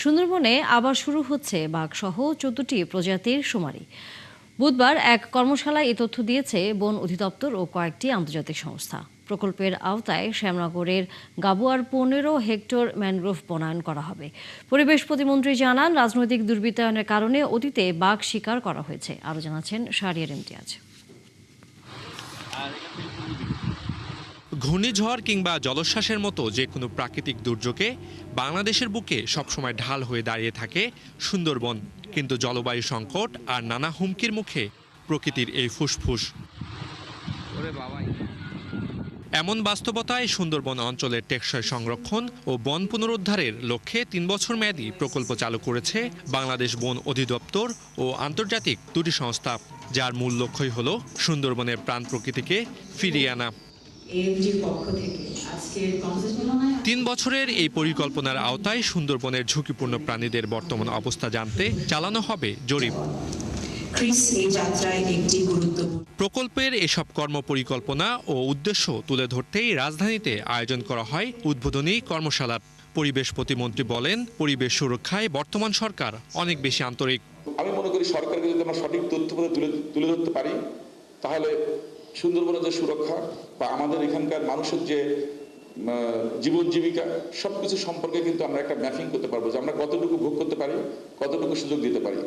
সুন্দরবনে আবার শুরু হচ্ছে বাঘসহ ১৪টি প্রজাতির শুমারি। বুধবার এক কর্মশালায় এ তথ্য দিয়েছে বন অধিদপ্তর ও কয়েকটি আন্তর্জাতিক সংস্থা। প্রকল্পের আওতায় শ্যামনগরের গাবুয়ার ১৫ হেক্টর ম্যানগ্রোভ বনায়ন করা হবে। পরিবেশ প্রতিমন্ত্রী জানান, রাজনৈতিক দুর্বৃত্তায়নের কারণে অতীতে বাঘ শিকার করা হয়েছে। আরও জানাচ্ছেন শাহরিয়ার ইমতিয়াজ। ঘূর্ণিঝড় কিংবা জলোচ্ছ্বাসের মতো যে কোনো প্রাকৃতিক দুর্যোগে বাংলাদেশের বুকে সবসময় ঢাল হয়ে দাঁড়িয়ে থাকে সুন্দরবন। কিন্তু জলবায়ু সংকট আর নানা হুমকির মুখে প্রকৃতির এই ফুসফুস। এমন বাস্তবতায় সুন্দরবন অঞ্চলের টেকসই সংরক্ষণ ও বন পুনরুদ্ধারের লক্ষ্যে ৩ বছর মেয়াদী প্রকল্প চালু করেছে বাংলাদেশ বন অধিদপ্তর ও আন্তর্জাতিক দুটি সংস্থা, যার মূল লক্ষ্যই হল সুন্দরবনের প্রাণ প্রকৃতিকে ফিরিয়ে আনা। ৩ বছরের এই পরিকল্পনার আওতায় সুন্দরবনের ঝুঁকিপূর্ণ প্রাণীদের বর্তমান অবস্থা জানতে চালানো হবে জরিপ। প্রকল্পের এসব কর্মপরিকল্পনা ও উদ্দেশ্য তুলে ধরতেই রাজধানীতে আয়োজন করা হয় উদ্বোধনী কর্মশালার। পরিবেশ প্রতিমন্ত্রী বলেন, পরিবেশ সুরক্ষায় বর্তমান সরকার অনেক বেশি আন্তরিক। আমি মনে করি সরকারকে যদি আমরা সঠিক তথ্য তুলে ধরতে পারি, তাহলে সুন্দরবনের যে সুরক্ষা বা আমাদের এখানকার মানুষের যে জীবন জীবিকা সবকিছু সম্পর্কে কিন্তু আমরা একটা ম্যাপিং করতে পারবো, যে আমরা কতটুকু ভোগ করতে পারি, কতটুকু সুযোগ দিতে পারি।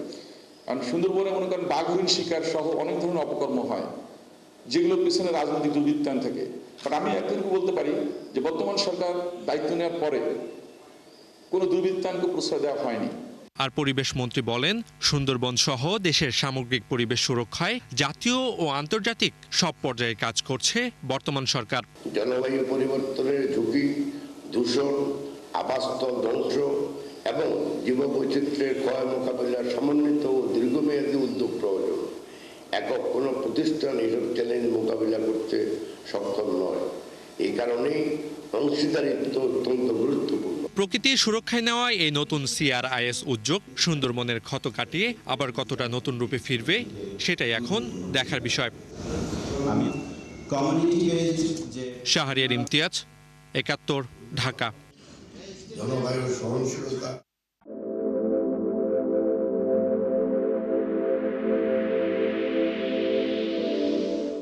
কারণ সুন্দরবনে মনে করেন বাঘ হরিণ শিকার সহ অনেক ধরনের অপকর্ম হয়, যেগুলোর পিছনে রাজনৈতিক দুর্বৃত্তায়ন থাকে। বাট আমি এতটুকু বলতে পারি যে বর্তমান সরকার দায়িত্ব নেওয়ার পরে কোনো দুর্বৃত্তায়নকে প্রশ্রয় দেওয়া হয়নি। আর পরিবেশ মন্ত্রী বলেন, সুন্দরবন সহ দেশের সামগ্রিক পরিবেশ সুরক্ষায় জাতীয় ও আন্তর্জাতিক সব পর্যায়ে কাজ করছে বর্তমান সরকার। জলবায়ু পরিবর্তনের ঝুঁকি, দূষণ, আবাসস্থল ধ্বংস এবং জীববৈচিত্র্যের ক্ষয় মোকাবিলার সমন্বিত ও দীর্ঘমেয়াদী উদ্যোগ প্রয়োজন। একক কোনো প্রতিষ্ঠান এসব চ্যালেঞ্জ মোকাবিলা করতে সক্ষম নয়। এই কারণেই অংশীদারিত্ব অত্যন্ত গুরুত্বপূর্ণ। প্রকৃতির সুরক্ষায় নেওয়া এই নতুন CRIS উদ্যোগ সুন্দরবনের ক্ষত কাটিয়ে আবার কতটা নতুন রূপে ফিরবে, সেটাই এখন দেখার বিষয়। শাহরিয়ার ইমতিয়াজ, ৭১, ঢাকা। জলবায়ু সহনশীলতা।